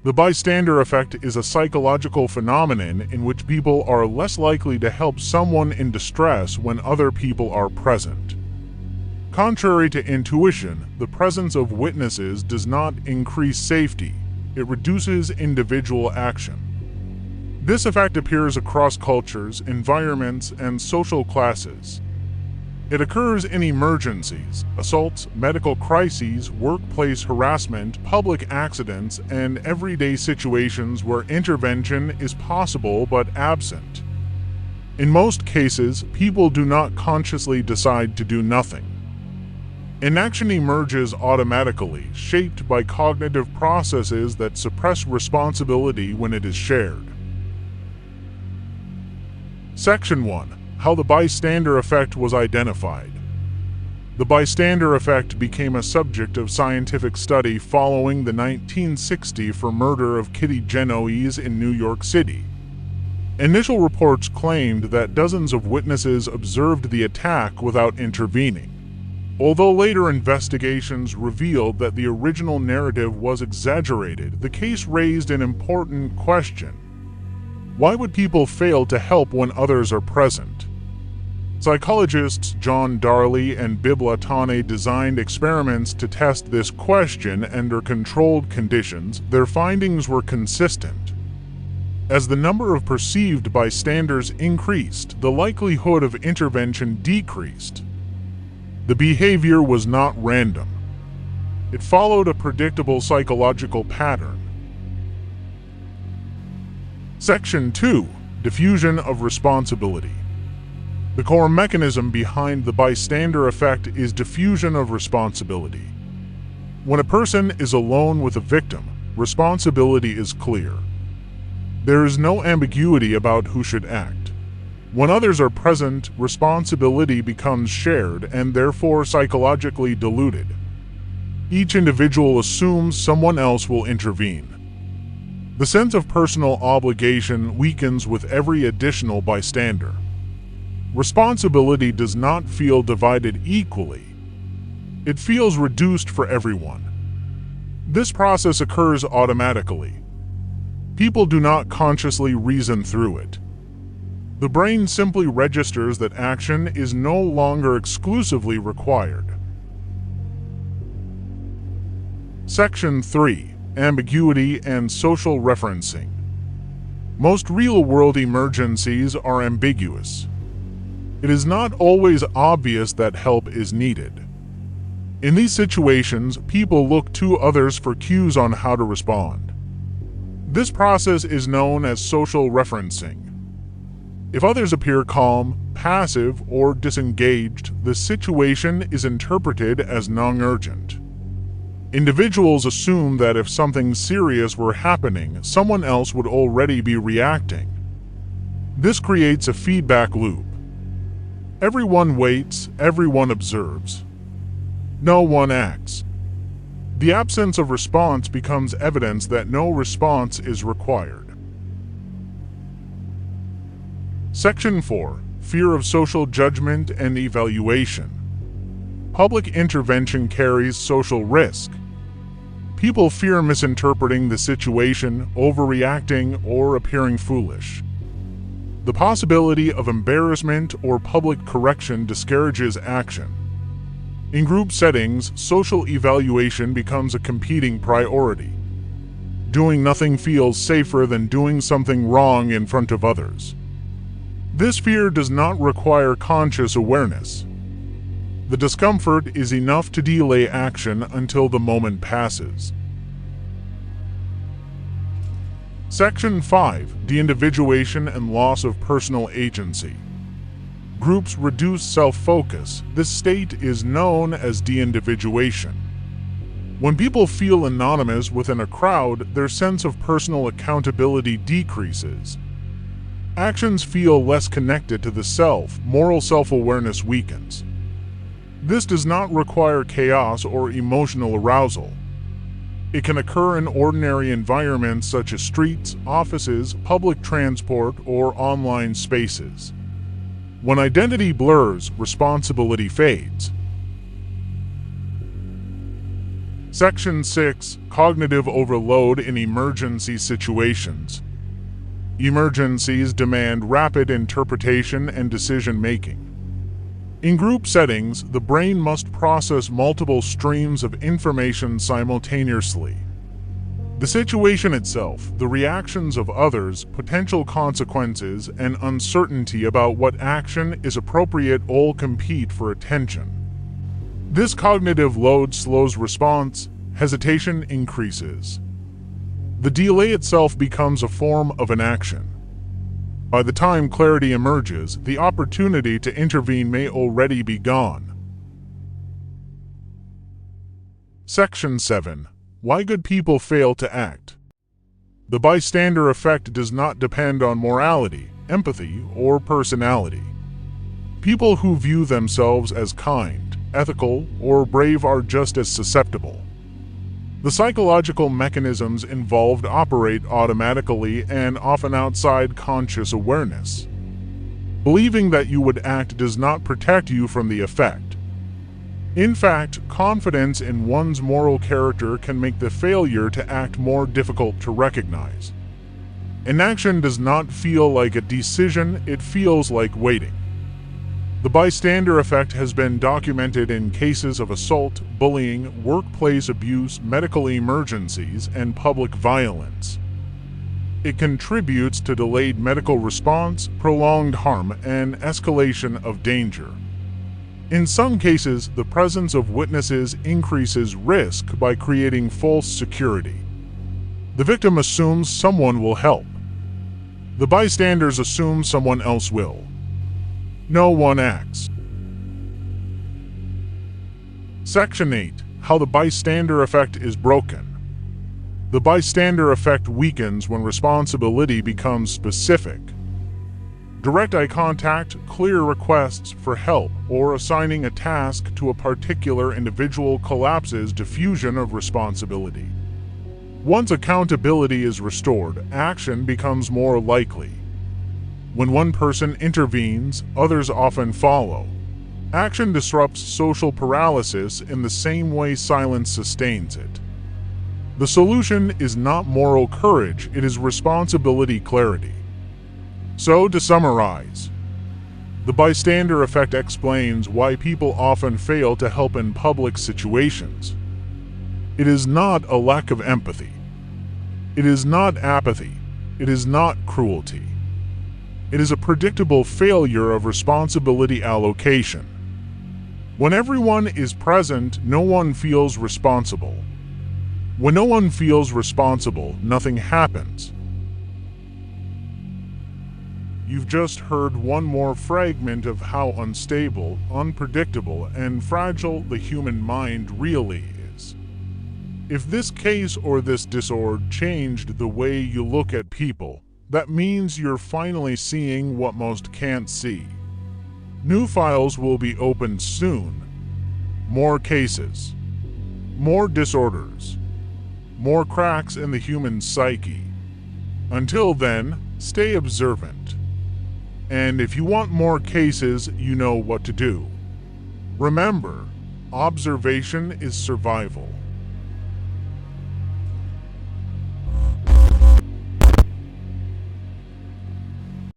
The bystander effect is a psychological phenomenon in which people are less likely to help someone in distress when other people are present. Contrary to intuition, the presence of witnesses does not increase safety, it reduces individual action. This effect appears across cultures, environments, and social classes. It occurs in emergencies, assaults, medical crises, workplace harassment, public accidents, and everyday situations where intervention is possible but absent. In most cases, people do not consciously decide to do nothing. Inaction emerges automatically, shaped by cognitive processes that suppress responsibility when it is shared. Section 1. How the bystander effect was identified. The bystander effect became a subject of scientific study following the 1960 murder of Kitty Genoese in New York City. Initial reports claimed that dozens of witnesses observed the attack without intervening. Although later investigations revealed that the original narrative was exaggerated, the case raised an important question. Why would people fail to help when others are present? Psychologists John Darley and Bibb Latane designed experiments to test this question under controlled conditions. Their findings were consistent. As the number of perceived bystanders increased, the likelihood of intervention decreased. The behavior was not random. It followed a predictable psychological pattern. Section 2. Diffusion of responsibility. The core mechanism behind the bystander effect is diffusion of responsibility. When a person is alone with a victim, responsibility is clear. There is no ambiguity about who should act. When others are present, responsibility becomes shared and therefore psychologically diluted. Each individual assumes someone else will intervene. The sense of personal obligation weakens with every additional bystander. Responsibility does not feel divided equally. It feels reduced for everyone. This process occurs automatically. People do not consciously reason through it. The brain simply registers that action is no longer exclusively required. Section 3. Ambiguity and social referencing. Most real-world emergencies are ambiguous. It is not always obvious that help is needed. In these situations, people look to others for cues on how to respond. This process is known as social referencing. If others appear calm, passive, or disengaged, the situation is interpreted as non-urgent. Individuals assume that if something serious were happening, someone else would already be reacting. This creates a feedback loop. Everyone waits, everyone observes. No one acts. The absence of response becomes evidence that no response is required. Section 4. Fear of social judgment and evaluation. Public intervention carries social risk. People fear misinterpreting the situation, overreacting, or appearing foolish. The possibility of embarrassment or public correction discourages action. In group settings, social evaluation becomes a competing priority. Doing nothing feels safer than doing something wrong in front of others. This fear does not require conscious awareness. The discomfort is enough to delay action until the moment passes. Section 5. De-individuation and loss of personal agency. Groups reduce self-focus. This state is known as de-individuation. When people feel anonymous within a crowd, their sense of personal accountability decreases. Actions feel less connected to the self. Moral self-awareness weakens. This does not require chaos or emotional arousal. It can occur in ordinary environments such as streets, offices, public transport, or online spaces. When identity blurs, responsibility fades. Section 6. Cognitive overload in emergency situations. Emergencies demand rapid interpretation and decision-making. In group settings, the brain must process multiple streams of information simultaneously. The situation itself, the reactions of others, potential consequences, and uncertainty about what action is appropriate all compete for attention. This cognitive load slows response, hesitation increases. The delay itself becomes a form of inaction. By the time clarity emerges, the opportunity to intervene may already be gone. Section 7. Why good people fail to act. The bystander effect does not depend on morality, empathy, or personality. People who view themselves as kind, ethical, or brave are just as susceptible. The psychological mechanisms involved operate automatically and often outside conscious awareness. Believing that you would act does not protect you from the effect. In fact, confidence in one's moral character can make the failure to act more difficult to recognize. Inaction does not feel like a decision, it feels like waiting. The bystander effect has been documented in cases of assault, bullying, workplace abuse, medical emergencies, and public violence. It contributes to delayed medical response, prolonged harm, and escalation of danger. In some cases, the presence of witnesses increases risk by creating false security. The victim assumes someone will help. The bystanders assume someone else will. No one acts. Section 8. How the bystander effect is broken. The bystander effect weakens when responsibility becomes specific. Direct eye contact, clear requests for help, or assigning a task to a particular individual collapses diffusion of responsibility. Once accountability is restored, action becomes more likely. When one person intervenes, others often follow. Action disrupts social paralysis in the same way silence sustains it. The solution is not moral courage, it is responsibility clarity. So, to summarize, the bystander effect explains why people often fail to help in public situations. It is not a lack of empathy. It is not apathy. It is not cruelty. It is a predictable failure of responsibility allocation. When everyone is present, no one feels responsible. When no one feels responsible, nothing happens. You've just heard one more fragment of how unstable, unpredictable, and fragile the human mind really is. If this case or this disorder changed the way you look at people, that means you're finally seeing what most can't see. New files will be opened soon. More cases. More disorders. More cracks in the human psyche. Until then, stay observant. And if you want more cases, you know what to do. Remember, observation is survival.